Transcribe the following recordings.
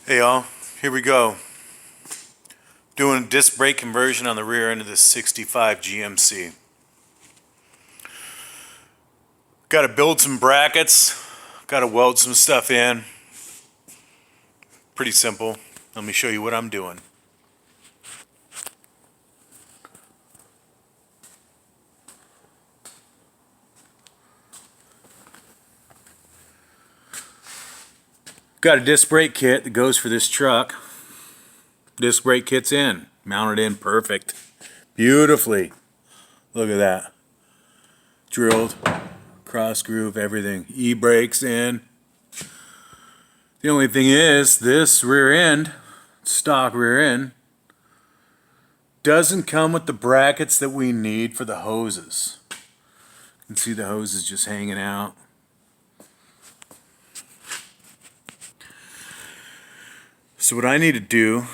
Hey y'all, here we go. Doing a disc brake conversion on the rear end of this 65 GMC. Got to build some brackets, got to weld some stuff in. Pretty simple. Let me show you what I'm doing. Got a disc brake kit that goes for this truck. Disc brake kit's in, mounted in perfect, beautifully. Look at that. Drilled, cross groove, everything. E-brakes in. The only thing is, this rear end, stock rear end, doesn't come with the brackets that we need for the hoses. You can see the hoses just hanging out. So what I need to do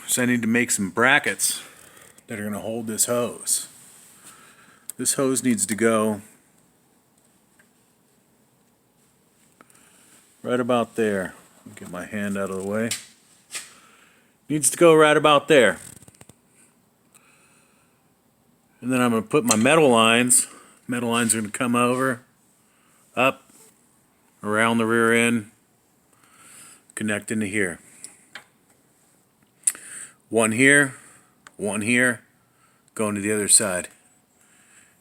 is I need to make some brackets that are going to hold this hose. This hose needs to go right about there. Get my hand out of the way. Needs to go right about there. And then I'm going to put my metal lines. Metal lines are going to come over, up, around the rear end, connect into here. One here, going to the other side.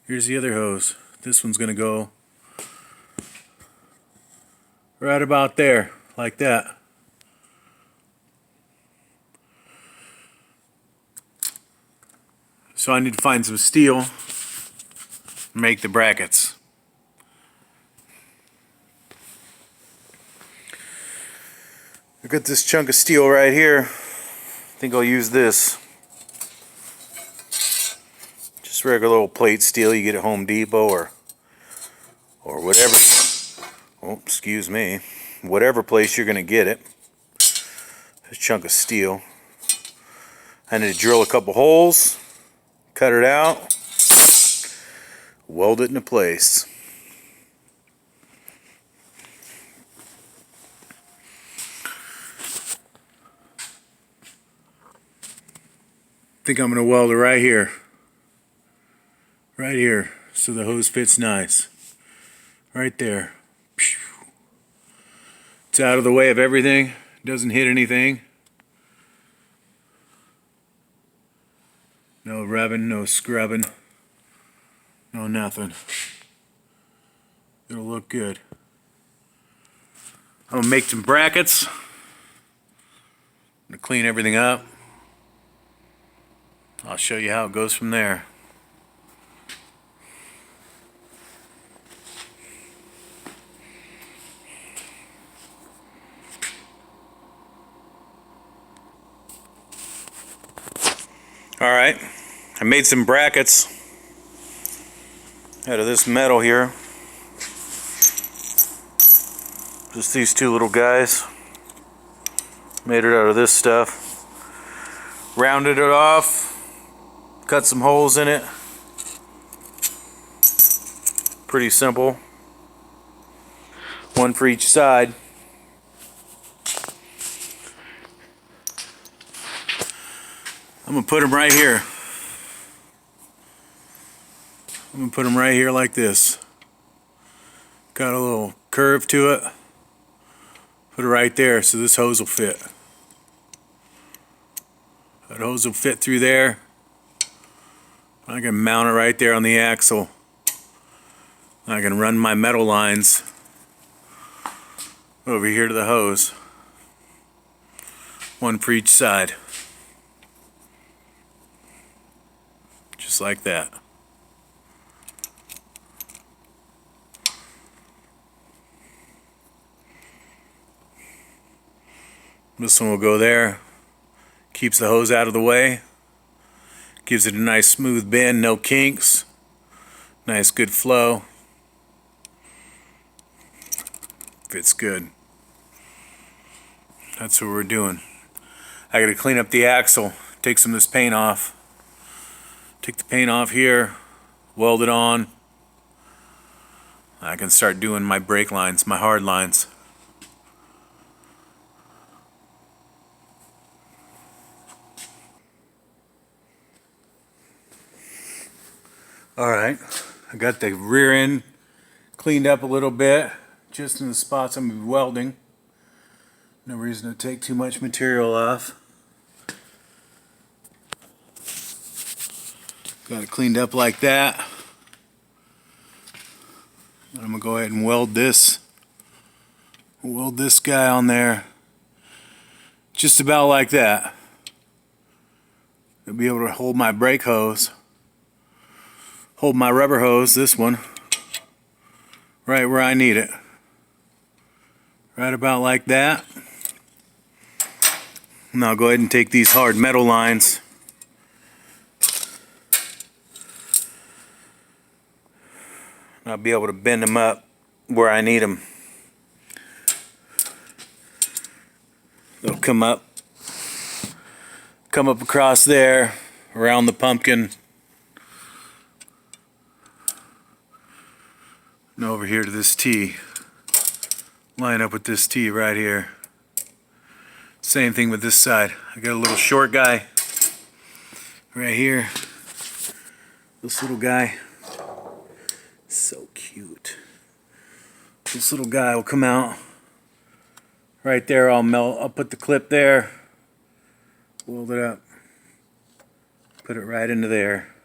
Here's the other hose. This one's going to go right about there, like that. So I need to find some steel to make the brackets. I've got this chunk of steel right here. I think I'll use this. Just regular little plate steel you get at Home Depot or whatever. Oh, excuse me. Whatever place you're going to get it. This chunk of steel. I need to drill a couple holes, cut it out, weld it into place. I think I'm going to weld it right here. Right here, so the hose fits nice. Right there. It's out of the way of everything. Doesn't hit anything. No rubbing, no scrubbing. No nothing. It'll look good. I'm going to make some brackets. I'm going to clean everything up. I'll show you how it goes from there. Alright, I made some brackets out of this metal here. Just these two little guys. Made it out of this stuff. Rounded it off. Cut some holes in it. Pretty simple. One for each side. I'm going to put them right here. I'm going to put them right here like this. Got a little curve to it. Put it right there so this hose will fit. That hose will fit through there. I can mount it right there on the axle. I can run my metal lines over here to the hose. One for each side. Just like that. This one will go there. Keeps the hose out of the way. Gives it a nice smooth bend, no kinks. Nice good flow. Fits good. That's what we're doing. I gotta clean up the axle. Take some of this paint off. Take the paint off here. Weld it on. I can start doing my brake lines, my hard lines. Alright, I got the rear end cleaned up a little bit, just in the spots I'm going to be welding. No reason to take too much material off. Got it cleaned up like that. I'm going to go ahead and weld this guy on there. Just about like that. I'll be able to hold my brake hose. Hold my rubber hose, this one, right where I need it. Right about like that. And I'll go ahead and take these hard metal lines. I'll be able to bend them up where I need them. They'll come up across there, around the pumpkin, and over here to this T. Line up with this T right here. Same thing with this side. I got a little short guy right here. This little guy, so cute. This little guy will come out right there. I'll put the clip there, weld it up, put it right into there.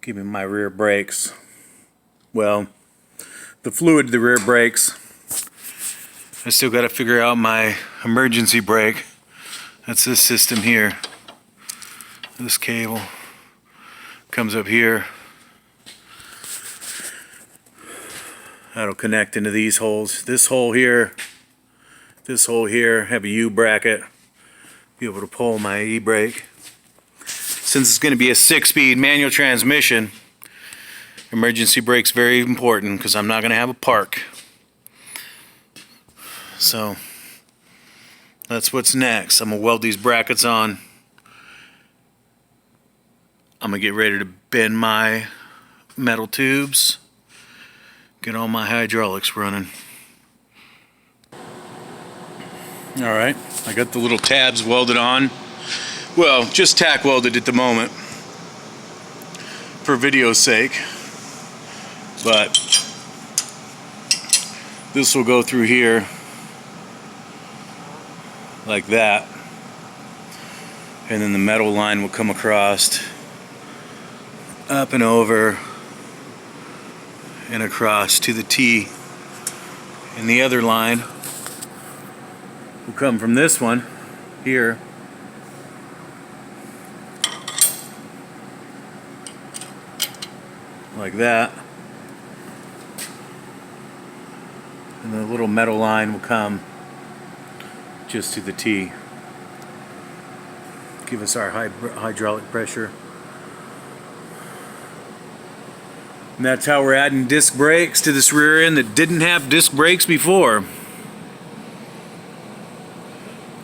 Give me my rear brakes. Well, the fluid to the rear brakes. I still got to figure out my emergency brake. That's this system here. This cable comes up here. That'll connect into these holes. This hole here, have a U bracket. Be able to pull my e-brake. Since it's going to be a 6-speed manual transmission, emergency brake's very important because I'm not going to have a park. So that's what's next. I'm going to weld these brackets on. I'm going to get ready to bend my metal tubes. Get all my hydraulics running. Alright, I got the little tabs welded on. Well, just tack welded at the moment for video's sake. But this will go through here like that. And then the metal line will come across, up and over, and across to the T. And the other line will come from this one here like that, and the little metal line will come just to the T. Give us our hydraulic pressure. And that's how we're adding disc brakes to this rear end that didn't have disc brakes before.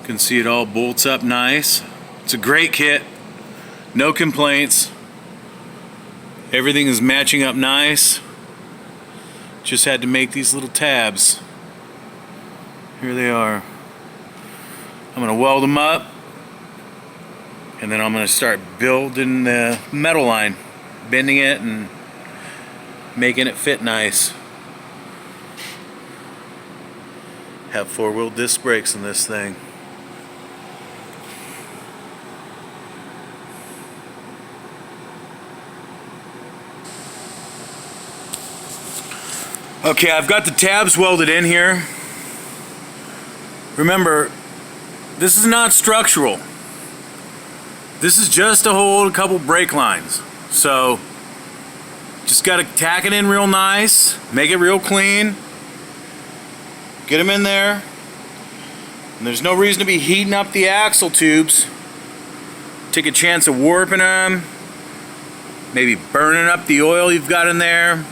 You can see it all bolts up nice. It's a great kit. No complaints. Everything is matching up nice. Just had to make these little tabs. Here they are. I'm going to weld them up, and then I'm going to start building the metal line, bending it and making it fit nice. Have 4-wheel disc brakes in this thing. Okay, I've got the tabs welded in here. Remember, this is not structural. This is just to hold a couple brake lines. So, just got to tack it in real nice, make it real clean, get them in there. And there's no reason to be heating up the axle tubes. Take a chance of warping them, maybe burning up the oil you've got in there.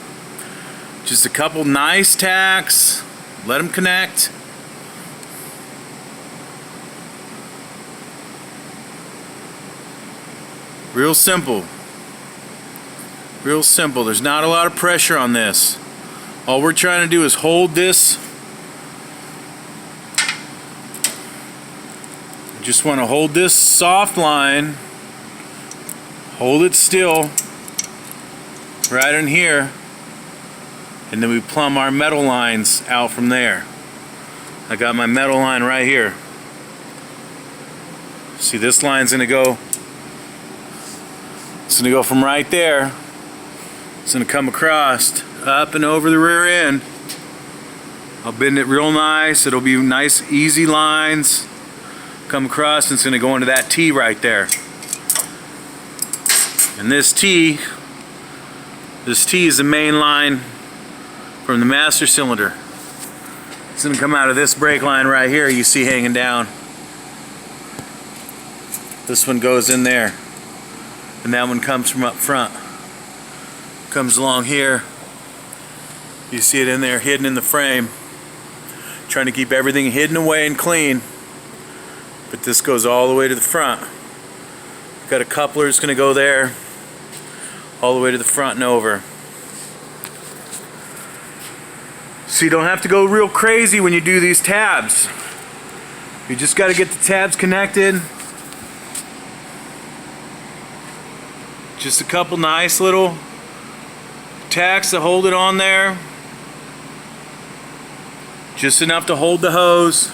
Just a couple nice tacks, let them connect. Real simple. Real simple. There's not a lot of pressure on this. All we're trying to do is hold this. Just want to hold this soft line. Hold it still. right in here, and then we plumb our metal lines out from there. I got my metal line right here. See, this line's gonna go, it's gonna go from right there. It's gonna come across, up and over the rear end. I'll bend it real nice. It'll be nice, easy lines. Come across, and it's gonna go into that T right there. And this T is the main line from the master cylinder. It's gonna come out of this brake line right here you see hanging down. This one goes in there, and that one comes from up front. Comes along here. You see it in there, hidden in the frame. Trying to keep everything hidden away and clean. But this goes all the way to the front. Got a coupler that's gonna go there, all the way to the front and over. So you don't have to go real crazy when you do these tabs. You just got to get the tabs connected. Just a couple nice little tacks to hold it on there. Just enough to hold the hose.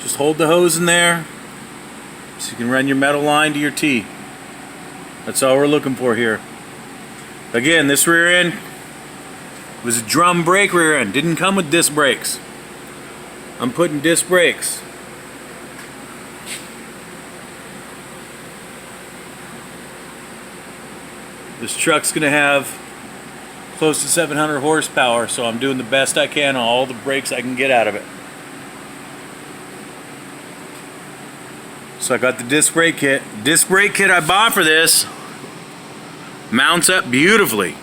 Just hold the hose in there so you can run your metal line to your T. That's all we're looking for here. Again, this rear end was a drum brake rear end. Didn't come with disc brakes. I'm putting disc brakes. This truck's gonna have close to 700 horsepower, so I'm doing the best I can on all the brakes I can get out of it. So I got the disc brake kit. Disc brake kit I bought for this mounts up beautifully.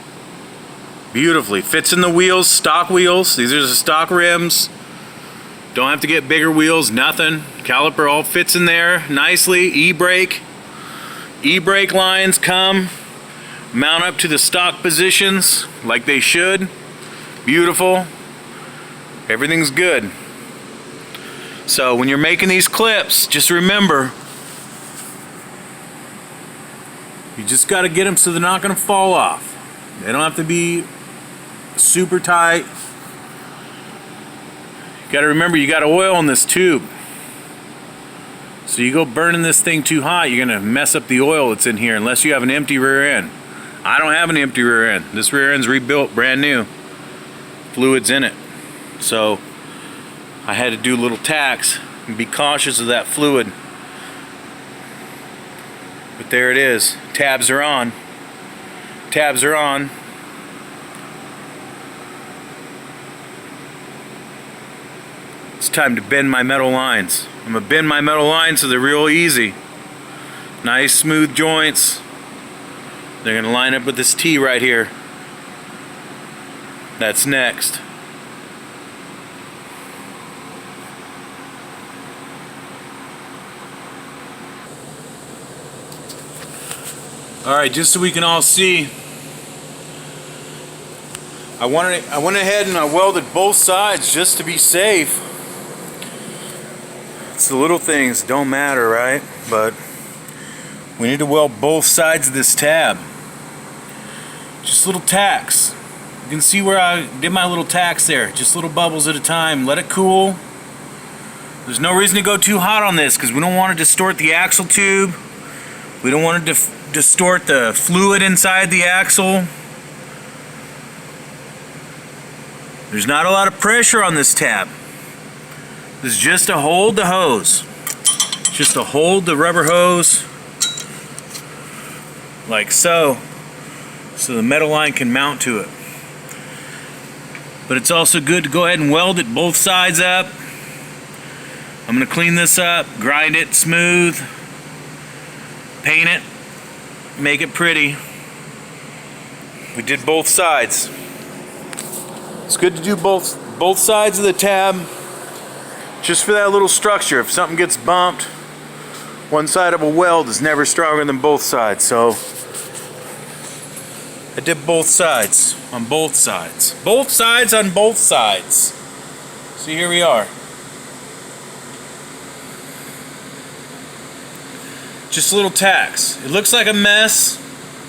Beautifully. Fits in the wheels, stock wheels. These are the stock rims. Don't have to get bigger wheels, nothing. Caliper all fits in there nicely. E-brake. E-brake lines come, mount up to the stock positions like they should. Beautiful. Everything's good. So when you're making these clips, just remember, you just got to get them so they're not going to fall off. They don't have to be super tight. You got to remember, you got oil in this tube. So you go burning this thing too hot, you're going to mess up the oil that's in here unless you have an empty rear end. I don't have an empty rear end. This rear end's rebuilt, brand new. Fluid's in it. So I had to do little tacks and be cautious of that fluid. But there it is. Tabs are on. Tabs are on. It's time to bend my metal lines. I'm gonna bend my metal lines so they're real easy. Nice smooth joints. They're gonna line up with this T right here. That's next. Alright, just so we can all see, I went ahead and I welded both sides just to be safe. It's the little things that don't matter, right? But we need to weld both sides of this tab. Just little tacks. You can see where I did my little tacks there. Just little bubbles at a time. Let it cool. There's no reason to go too hot on this because we don't want to distort the axle tube. We don't want to distort the fluid inside the axle. There's not a lot of pressure on this tab. This is just to hold the hose. Just to hold the rubber hose like so, so the metal line can mount to it. But it's also good to go ahead and weld it both sides up. I'm going to clean this up, grind it smooth, paint it, make it pretty. We did both sides. It's good to do both sides of the tab just for that little structure. If something gets bumped, one side of a weld is never stronger than both sides. So I did both sides on both sides. Both sides on both sides. So here we are. Just little tacks. It looks like a mess.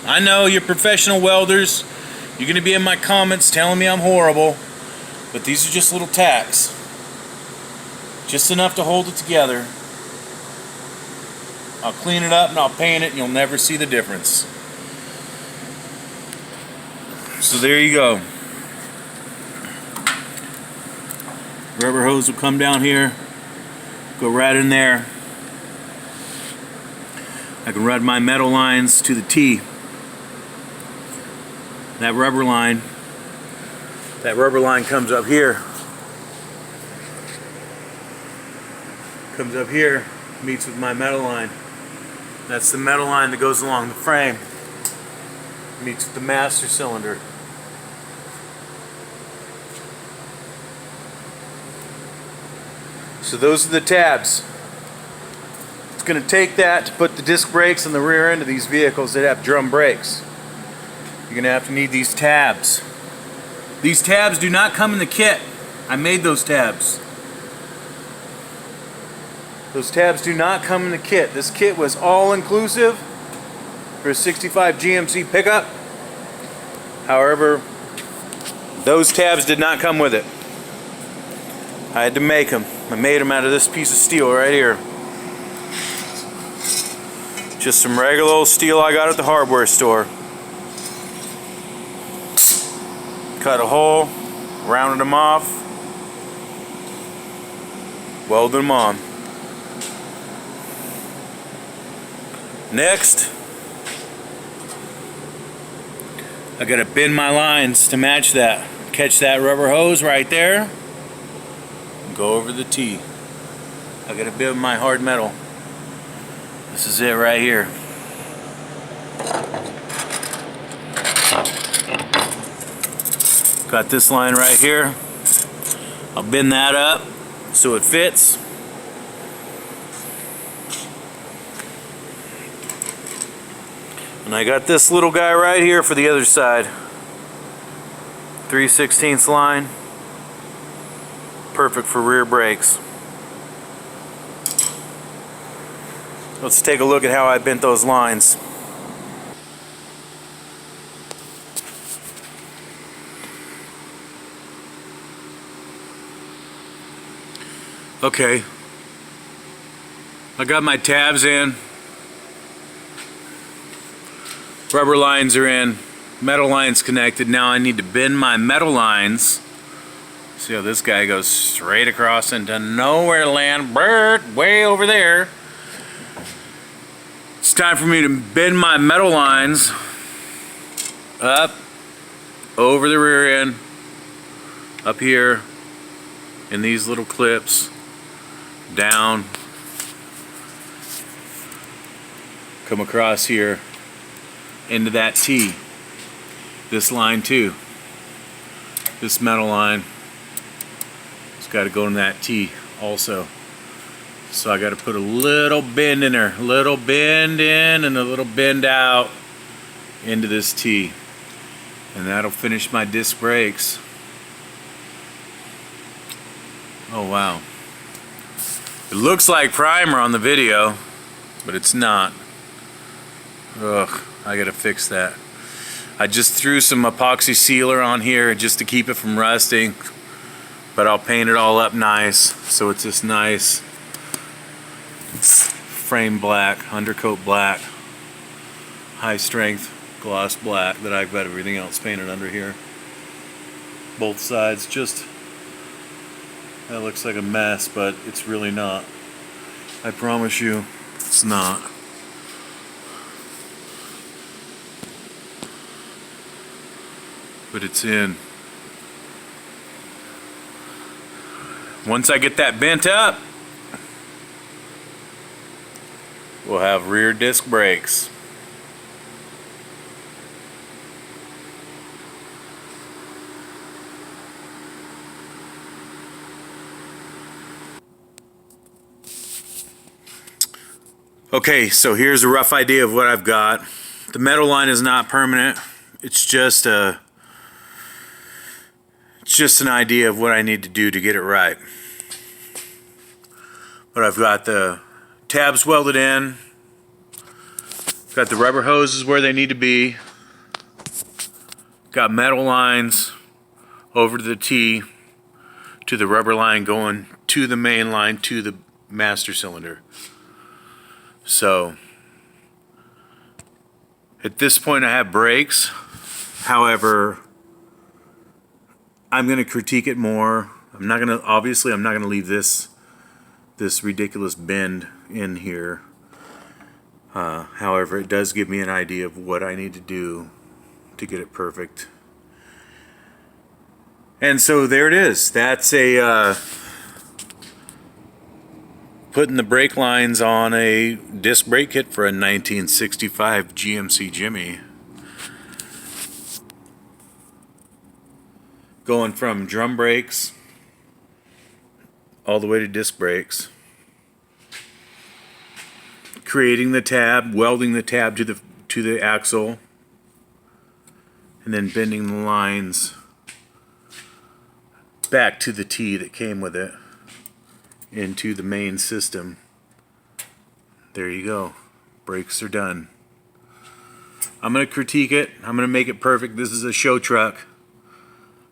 I know you're professional welders. You're going to be in my comments telling me I'm horrible. But these are just little tacks. Just enough to hold it together. I'll clean it up and I'll paint it and you'll never see the difference. So there you go. Rubber hose will come down here, go right in there. I can run my metal lines to the T. That rubber line comes up here. Comes up here, meets with my metal line. That's the metal line that goes along the frame. Meets with the master cylinder. So those are the tabs. It's going to take that to put the disc brakes on the rear end of these vehicles that have drum brakes. You're going to have to need these tabs. These tabs do not come in the kit. I made those tabs. Those tabs do not come in the kit. This kit was all inclusive for a 65 GMC pickup. However, those tabs did not come with it. I had to make them. I made them out of this piece of steel right here. Just some regular old steel I got at the hardware store. Cut a hole, rounded them off, welded them on. Next, I gotta bend my lines to match that. Catch that rubber hose right there. Go over the T. I gotta bend my hard metal. This is it right here. Got this line right here. I'll bend that up so it fits. And I got this little guy right here for the other side. 3/16 line. Perfect for rear brakes. Let's take a look at how I bent those lines. Okay, I got my tabs in, rubber lines are in, metal lines connected. Now I need to bend my metal lines. See how this guy goes straight across into nowhere land, bird, way over there. It's time for me to bend my metal lines up over the rear end, up here in these little clips, down, come across here into that T. This line too, this metal line, it's got to go in that T also. So I got to put a little bend in there, a little bend in and a little bend out into this T, and that'll finish my disc brakes. Oh wow. It looks like primer on the video, but it's not. Ugh, I gotta fix that. I just threw some epoxy sealer on here just to keep it from rusting, but I'll paint it all up nice so it's this nice frame black, undercoat black, high strength gloss black that I've got everything else painted under here. Both sides. Just that looks like a mess, but it's really not. I promise you, it's not. But it's in. Once I get that bent up, we'll have rear disc brakes. Okay, so here's a rough idea of what I've got. The metal line is not permanent. It's just an idea of what I need to do to get it right. But I've got the tabs welded in. Got the rubber hoses where they need to be. Got metal lines over to the T, to the rubber line going to the main line to the master cylinder. So at this point I have brakes. However, I'm going to critique it more. I'm not going to leave this ridiculous bend in here. However, it does give me an idea of what I need to do to get it perfect. And so there it is. That's a putting the brake lines on a disc brake kit for a 1965 GMC Jimmy. Going from drum brakes all the way to disc brakes. Creating the tab, welding the tab to the axle, and then bending the lines back to the T that came with it into the main system. There you go. Brakes are done. I'm going to critique it. I'm going to make it perfect. This is a show truck.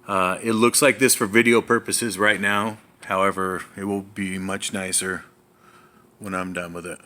It looks like this for video purposes right now. However, it will be much nicer when I'm done with it.